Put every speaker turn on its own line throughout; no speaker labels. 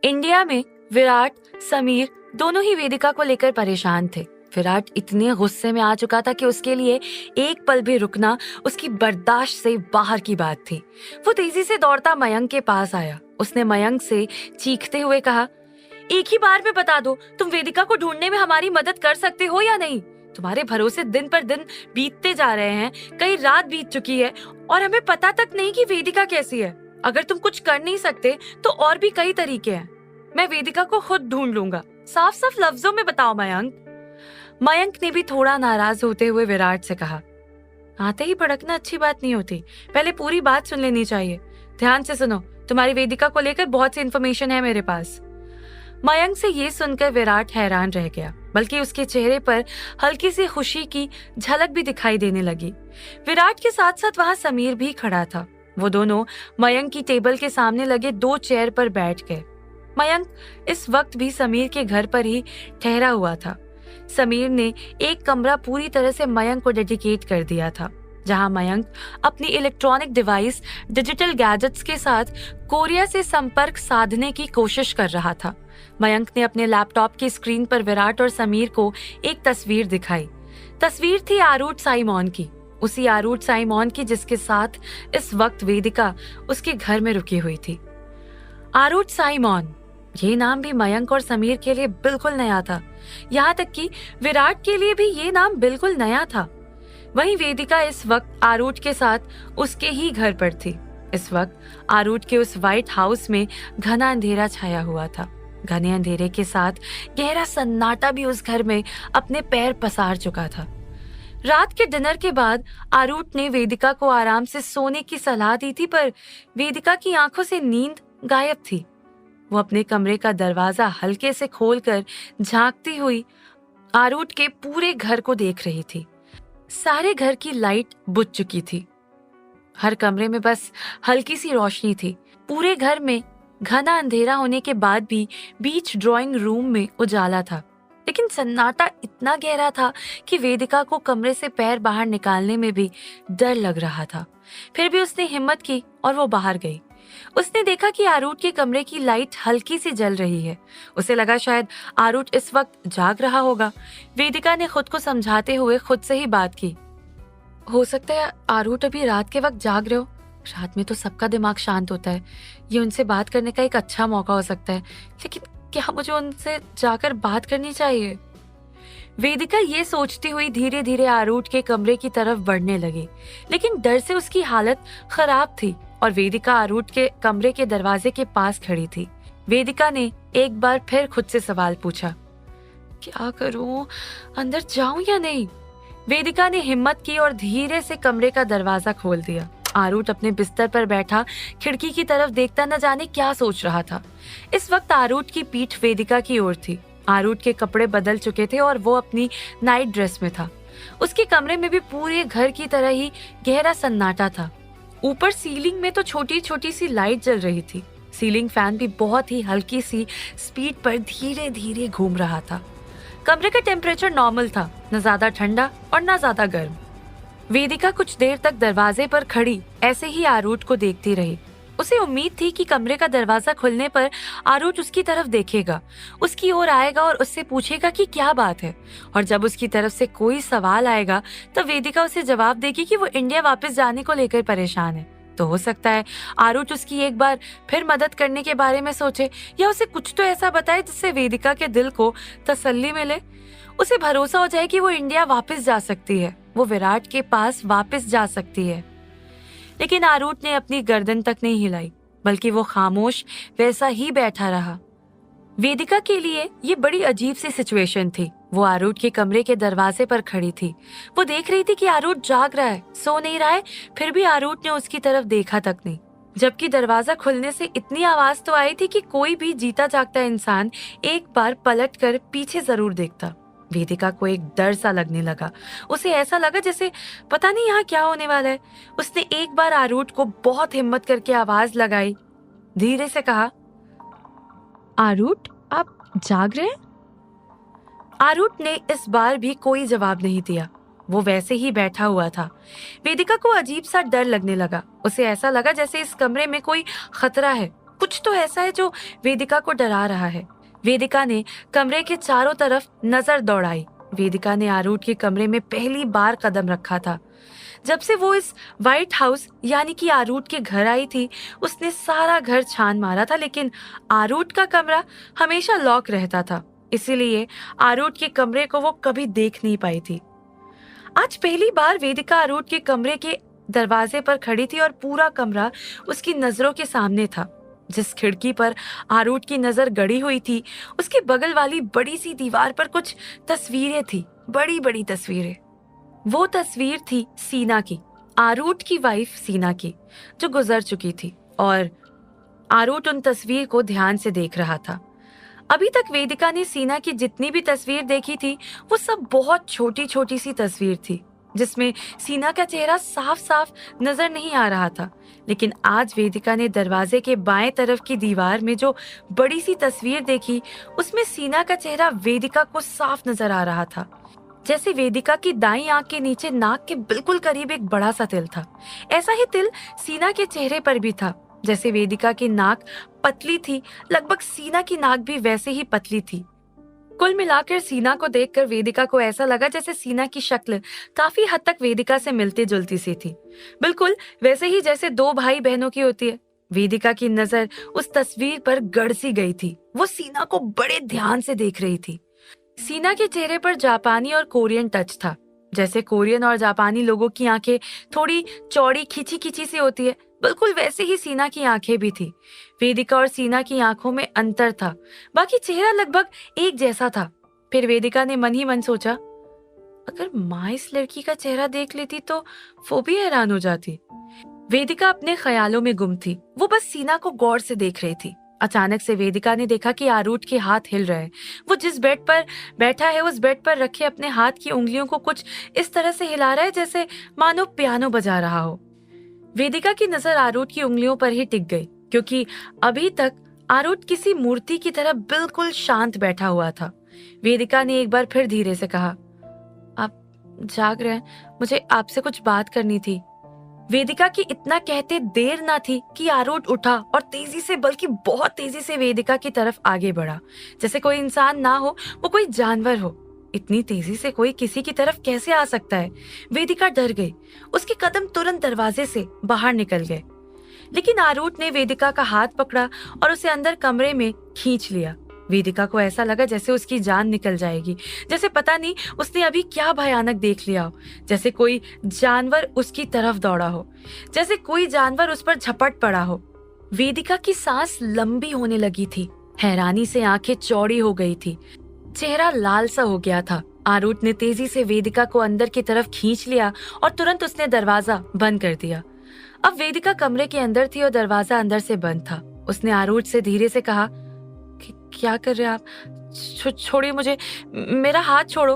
India में विराट, समीर दोनों ही वेदिका को लेकर परेशान थे। विराट इतने गुस्से में आ चुका था कि उसके लिए एक पल भी रुकना उसकी बर्दाश्त से बाहर की बात थी। वो तेजी से दौड़ता मयंक के पास आया। उसने मयंक से चीखते हुए कहा, एक ही बार में बता दो, तुम वेदिका को ढूंढने में हमारी मदद कर सकते हो या नहीं? तुम्हारे भरोसे दिन पर दिन बीतते जा रहे हैं, कई रात बीत चुकी है और हमें पता तक नहीं कि वेदिका कैसी है। अगर तुम कुछ कर नहीं सकते तो और भी कई तरीके हैं। मैं वेदिका को खुद ढूंढ लूंगा। साफ साफ लफ्जों में बताओ मयंक। मयंक ने भी थोड़ा नाराज होते हुए विराट से कहा, आते ही भड़कना अच्छी बात नहीं होती, पहले पूरी बात सुन लेनी चाहिए। ध्यान से सुनो, तुम्हारी वेदिका को लेकर बहुत सी इंफॉर्मेशन है मेरे पास। मयंक से ये सुनकर विराट हैरान रह गया, बल्कि उसके चेहरे पर हल्की सी खुशी की झलक भी दिखाई देने लगी। विराट के साथ साथ वहां समीर भी खड़ा था। वो दोनों मयंक की टेबल के सामने लगे 2 चेयर पर बैठ गए। मयंक इस वक्त भी समीर के घर पर ही ठहरा हुआ था। समीर ने एक कमरा पूरी तरह से मयंक को डेडिकेट कर दिया था, जहां मयंक अपनी इलेक्ट्रॉनिक डिवाइस, डिजिटल गैजेट्स के साथ कोरिया से संपर्क साधने की कोशिश कर रहा था। मयंक ने अपने लैपटॉप की स्क्रीन पर विराट और समीर को एक तस्वीर दिखाई। तस्वीर थी आरूट साइमोन की, उसी आरूट साइमोन की जिसके साथ इस वक्त वेदिका उसके घर में रुकी हुई थी। आरूट साइमोन, ये नाम भी मयंक और समीर के लिए बिल्कुल नया था। यहाँ तक कि विराट के लिए भी ये नाम बिल्कुल नया था। वहीं वेदिका इस वक्त आरूट के साथ उसके ही घर पर थी। इस वक्त आरूट के उस व्हाइट हाउस में घना अंधेरा छाया हुआ था। घने अंधेरे के साथ गहरा सन्नाटा भी उस घर में अपने पैर पसार चुका था। रात के डिनर के बाद आरूट ने वेदिका को आराम से सोने की सलाह दी थी, पर वेदिका की आंखों से नींद गायब थी। वो अपने कमरे का दरवाजा हल्के से खोलकर झांकती हुई आरूट के पूरे घर को देख रही थी। सारे घर की लाइट बुझ चुकी थी। हर कमरे में बस हल्की सी रोशनी थी। पूरे घर में घना अंधेरा होने के बाद भी बीच ड्राइंग रूम में उजाला था, लेकिन सन्नाटा इतना गहरा था कि वेदिका को कमरे से पैर बाहर निकालने में भी डर लग रहा था। फिर भी उसने हिम्मत की और वो बाहर गई। उसने देखा कि आरूट के कमरे की लाइट हल्की सी जल रही है। उसे लगा शायद आरूट इस वक्त जाग रहा होगा। वेदिका ने खुद को समझाते हुए खुद से ही बात की, हो सकता है आरूट अभी रात के वक्त जाग रहे हो। रात में तो सबका दिमाग शांत होता है, ये उनसे बात करने का एक अच्छा मौका हो सकता है, लेकिन क्या मुझे उनसे जाकर बात करनी चाहिए? वेदिका ये सोचती हुई धीरे धीरे आरूट के कमरे की तरफ बढ़ने लगी, लेकिन डर से उसकी हालत खराब थी और वेदिका आरूट के कमरे के दरवाजे के पास खड़ी थी। वेदिका ने एक बार फिर खुद से सवाल पूछा, क्या करूं, अंदर जाऊं या नहीं? वेदिका ने हिम्मत की और धीरे से कमरे का दरवाजा खोल दिया। आरूट अपने बिस्तर पर बैठा खिड़की की तरफ देखता न जाने क्या सोच रहा था। इस वक्त आरूट की पीठ वेदिका की ओर थी। आरूट के कपड़े बदल चुके थे और वो अपनी नाइट ड्रेस में था। उसके कमरे में भी पूरे घर की तरह ही गहरा सन्नाटा था। ऊपर सीलिंग में तो छोटी छोटी सी लाइट जल रही थी। सीलिंग फैन भी बहुत ही हल्की सी स्पीड पर धीरे धीरे घूम रहा था। कमरे का टेम्परेचर नॉर्मल था, न ज्यादा ठंडा और न ज्यादा गर्म। वेदिका कुछ देर तक दरवाजे पर खड़ी ऐसे ही आरूट को देखती रही। उसे उम्मीद थी कि कमरे का दरवाजा खुलने पर आरूट उसकी तरफ देखेगा, उसकी ओर आएगा और उससे पूछेगा कि क्या बात है। और जब उसकी तरफ से कोई सवाल आएगा तो वेदिका उसे जवाब देगी कि वो इंडिया वापस जाने को लेकर परेशान है। तो हो सकता है आरूट उसकी एक बार फिर मदद करने के बारे में सोचे, या उसे कुछ तो ऐसा बताए जिससे वेदिका के दिल को तसल्ली मिले। उसे भरोसा हो जाए कि वो इंडिया वापस जा सकती है, वो विराट के पास वापस जा सकती है। लेकिन आरूट ने अपनी गर्दन तक नहीं हिलाई, बल्कि वो खामोश वैसा ही बैठा रहा। वेदिका के लिए ये बड़ी अजीब सी सिचुएशन थी। वो आरूट के कमरे के दरवाजे पर खड़ी थी। वो देख रही थी कि आरूट जाग रहा है, सो नहीं रहा है, फिर भी आरूट ने उसकी तरफ देखा तक नहीं। जबकि दरवाजा खुलने से इतनी आवाज तो आई थी कि कोई भी जीता जागता इंसान एक बार पलट कर पीछे जरूर देखता। वेदिका को एक डर सा लगने लगा। उसे ऐसा लगा जैसे पता नहीं यहाँ क्या होने वाला है। उसने एक बार आरूट को बहुत हिम्मत करके आवाज लगाई, धीरे से कहा, आरूट आप जाग रहे हैं? आरूट ने इस बार भी कोई जवाब नहीं दिया। वो वैसे ही बैठा हुआ था। वेदिका को अजीब सा डर लगने लगा। उसे ऐसा लगा जैसे इस कमरे में कोई खतरा है। कुछ तो ऐसा है जो वेदिका को डरा रहा है। वेदिका ने कमरे के चारों तरफ नजर दौड़ाई। वेदिका ने आरूढ़ के कमरे में पहली बार कदम रखा था। जब से वो इस व्हाइट हाउस यानी कि आरूढ़ के घर आई थी, उसने सारा घर छान मारा था, लेकिन आरूढ़ का कमरा हमेशा लॉक रहता था। इसीलिए आरूढ़ के कमरे को वो कभी देख नहीं पाई थी। आज पहली बार वेदिका आरूढ़ के कमरे के दरवाजे पर खड़ी थी और पूरा कमरा उसकी नजरों के सामने था। जिस खिड़की पर आरूढ़ की नजर गड़ी हुई थी, उसके बगल वाली बड़ी सी दीवार पर कुछ तस्वीरें थी, बड़ी बड़ी तस्वीरें। वो तस्वीर थी सीना की, आरूढ़ की वाइफ सीना की, जो गुजर चुकी थी, और आरूढ़ उन तस्वीर को ध्यान से देख रहा था। अभी तक वेदिका ने सीना की जितनी भी तस्वीर देखी थी, वो सब बहुत छोटी छोटी सी तस्वीर थी, जिसमें सीना का चेहरा साफ साफ नजर नहीं आ रहा था। लेकिन आज वेदिका ने दरवाजे के बाएं तरफ की दीवार में जो बड़ी सी तस्वीर देखी, उसमें सीना का चेहरा वेदिका को साफ नजर आ रहा था। जैसे वेदिका की दाईं आंख के नीचे नाक के बिल्कुल करीब एक बड़ा सा तिल था, ऐसा ही तिल सीना के चेहरे पर भी था। जैसे वेदिका की नाक पतली थी, लगभग सीना की नाक भी वैसे ही पतली थी। कुल मिलाकर सीना को देखकर वेदिका को ऐसा लगा जैसे सीना की शक्ल काफी हद तक वेदिका से मिलती जुलती सी थी, बिल्कुल वैसे ही जैसे दो भाई बहनों की होती है। वेदिका की नजर उस तस्वीर पर गड़ सी गई थी। वो सीना को बड़े ध्यान से देख रही थी। सीना के चेहरे पर जापानी और कोरियन टच था। जैसे कोरियन और जापानी लोगों की आंखें थोड़ी चौड़ी खिंची खिंची सी होती है, बिल्कुल वैसे ही सीना की आंखें भी थी। वेदिका और सीना की आंखों में अंतर था, बाकी चेहरा लगभग एक जैसा था। फिर वेदिका ने मन ही मन सोचा, अगर माँ इस लड़की का चेहरा देख लेती तो वो भी हैरान हो जाती। वेदिका अपने ख्यालों में गुम थी। वो बस सीना को गौर से देख रही थी। अचानक से वेदिका ने देखा कि आरूढ़ के हाथ हिल रहे हैं। वो जिस बेड पर बैठा है, उस बेड पर रखे अपने हाथ की उंगलियों को कुछ इस तरह से हिला रहा है जैसे मानो पियानो बजा रहा हो। वेदिका की नजर आरूढ़ की उंगलियों पर ही टिक गई, क्योंकि अभी तक आरूढ़ किसी मूर्ति की तरह बिल्कुल शांत बैठा हुआ था। वेदिका ने एक बार फिर धीरे से कहा, आप जाग रहे हैं, मुझे आपसे कुछ बात करनी थी। वेदिका की इतना कहते देर ना थी कि आरूढ़ उठा और तेजी से, बल्कि बहुत तेजी से वेदिका की तरफ आगे बढ़ा, जैसे कोई इंसान ना हो, वो कोई जानवर हो। इतनी तेजी से कोई किसी की तरफ कैसे आ सकता है? वेदिका डर गई। उसके कदम तुरंत दरवाजे से बाहर निकल गए। लेकिन आरूढ़ ने वेदिका का हाथ पकड़ा और उसे अंदर कमरे में खींच लिया। वेदिका को ऐसा लगा जैसे उसकी जान निकल जाएगी, जैसे पता नहीं उसने अभी क्या भयानक देख लिया हो, जैसे कोई जानवर उसकी तरफ दौड़ा हो, जैसे कोई जानवर उस पर झपट पड़ा हो। वेदिका की सांस लंबी होने लगी थी। हैरानी से आंखें चौड़ी हो गई थी। चेहरा लाल सा हो गया था। आरूढ़ ने तेजी से वेदिका को अंदर की तरफ खींच लिया और तुरंत उसने दरवाजा बंद कर दिया। अब वेदिका कमरे के अंदर थी और दरवाजा अंदर से बंद था। उसने आरूढ़ से धीरे से कहा, क्या कर रहे हैं आप? छोड़िए मुझे, मेरा हाथ छोड़ो।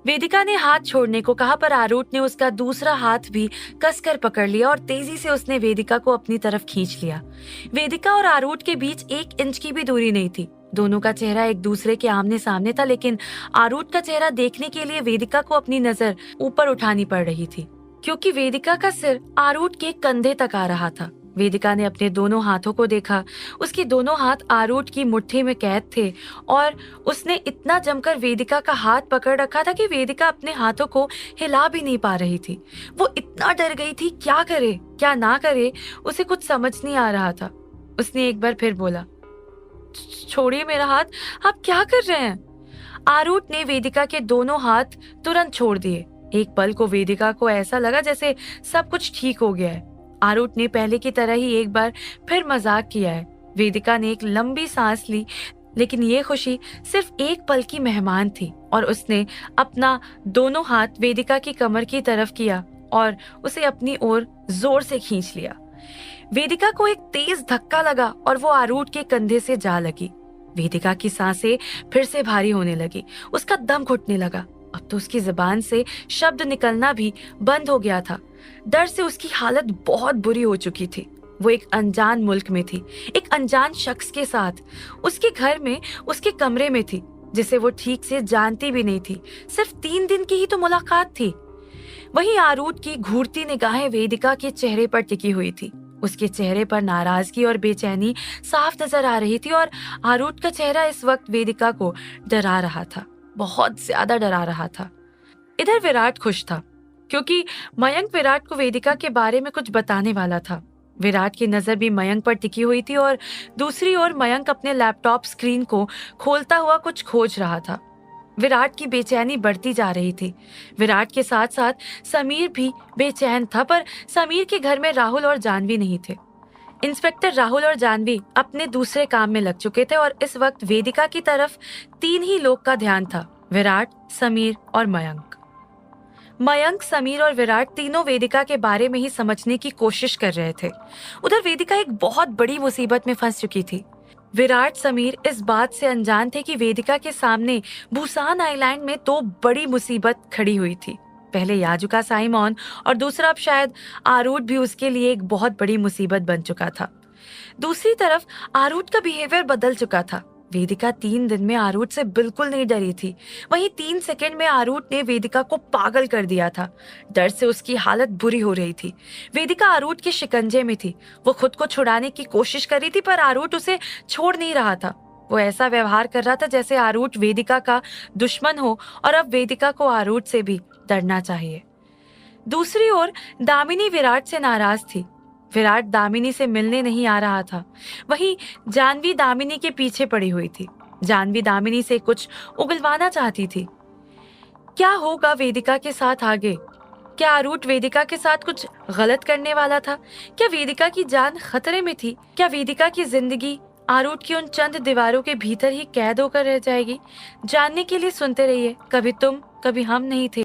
वेदिका ने हाथ छोड़ने को कहा, पर आरूढ़ ने उसका दूसरा हाथ भी कसकर पकड़ लिया और तेजी से उसने वेदिका को अपनी तरफ खींच लिया। वेदिका और आरूढ़ के बीच 1 इंच की भी दूरी नहीं थी। दोनों का चेहरा एक दूसरे के आमने सामने था, लेकिन आरूढ़ का चेहरा देखने के लिए वेदिका को अपनी नजर ऊपर उठानी पड़ रही थी, क्योंकि वेदिका का सिर आरूढ़ के कंधे तक आ रहा था। वेदिका ने अपने दोनों हाथों को देखा। उसके दोनों हाथ आरूढ़ की मुट्ठी में कैद थे और उसने इतना जमकर वेदिका का हाथ पकड़ रखा था कि वेदिका अपने हाथों को हिला भी नहीं पा रही थी। वो इतना डर गई थी, क्या करे क्या ना करे, उसे कुछ समझ नहीं आ रहा था। उसने एक बार फिर बोला, छोड़िए मेरा हाथ, आप क्या कर रहे हैं? आरूढ़ ने वेदिका के दोनों हाथ तुरंत छोड़ दिए। एक पल को वेदिका को ऐसा लगा जैसे सब कुछ ठीक हो गया है। आरूढ़ ने पहले की तरह ही एक बार फिर मजाक किया है। वेदिका ने एक लंबी सांस ली, लेकिन ये खुशी सिर्फ एक पल की मेहमान थी और उसने अपना दोनों हाथ वेदिका की कमर की तरफ किया और उसे अपनी ओर जोर से खींच लिया। वेदिका को एक तेज धक्का लगा और वो आरूढ़ के कंधे से जा लगी। वेदिका की सांसें फिर से भारी होने लगी। उसका दम घुटने लगा। अब तो उसकी जुबान से शब्द निकलना भी बंद हो गया था। डर से उसकी हालत बहुत बुरी हो चुकी थी। वो एक अनजान मुल्क में थी, एक अनजान शख्स के साथ, उसके घर में, उसके कमरे में थी, जिसे वो ठीक से जानती भी नहीं थी। सिर्फ 3 दिन की ही तो मुलाकात थी। वहीं आरूढ़ की घूरती निगाहें वेदिका के चेहरे पर टिकी हुई थी। उसके चेहरे पर नाराजगी और बेचैनी साफ नजर आ रही थी और आरूट का चेहरा इस वक्त वेदिका को डरा रहा था, बहुत ज्यादा डरा रहा था। इधर विराट खुश था क्योंकि मयंक विराट को वेदिका के बारे में कुछ बताने वाला था। विराट की नजर भी मयंक पर टिकी हुई थी और दूसरी ओर मयंक अपने लैपटॉप स्क्रीन को खोलता हुआ कुछ खोज रहा था। विराट की बेचैनी बढ़ती जा रही थी। विराट के साथ साथ समीर भी बेचैन था, पर समीर के घर में राहुल और जानवी नहीं थे। इंस्पेक्टर राहुल और जानवी अपने दूसरे काम में लग चुके थे और इस वक्त वेदिका की तरफ 3 ही लोग का ध्यान था, विराट, समीर और मयंक। मयंक, समीर और विराट तीनों वेदिका के बारे में ही समझने की कोशिश कर रहे थे। उधर वेदिका एक बहुत बड़ी मुसीबत में फंस चुकी थी। विराट, समीर इस बात से अनजान थे कि वेदिका के सामने बुसान आइलैंड में 2 बड़ी मुसीबत खड़ी हुई थी। पहले याजुका साइमन और दूसरा अब शायद आरूट भी उसके लिए एक बहुत बड़ी मुसीबत बन चुका था। दूसरी तरफ आरूट का बिहेवियर बदल चुका था। वेदिका 3 दिन में आरूट से बिल्कुल नहीं डरी थी, वहीं 3 सेकंड में आरूट ने वेदिका को पागल कर दिया था। डर से उसकी हालत बुरी हो रही थी। वेदिका आरूट के शिकंजे में थी। वो खुद को छुड़ाने की कोशिश कर रही थी, पर आरूट उसे छोड़ नहीं रहा था। वो ऐसा व्यवहार कर रहा था जैसे आरूट वेदिका का दुश्मन हो और अब वेदिका को आरूट से भी डरना चाहिए। दूसरी ओर दामिनी विराट से नाराज थी। विराट दामिनी से मिलने नहीं आ रहा था। वहीं जानवी दामिनी के पीछे पड़ी हुई थी। जानवी दामिनी से कुछ उगलवाना चाहती थी। क्या होगा वेदिका के साथ आगे? क्या आरूट वेदिका के साथ कुछ गलत करने वाला था? क्या वेदिका की जान खतरे में थी? क्या वेदिका की जिंदगी आरूट की उन चंद दीवारों के भीतर ही कैद होकर रह जाएगी? जानने के लिए सुनते रहिए कभी तुम कभी हम नहीं थे।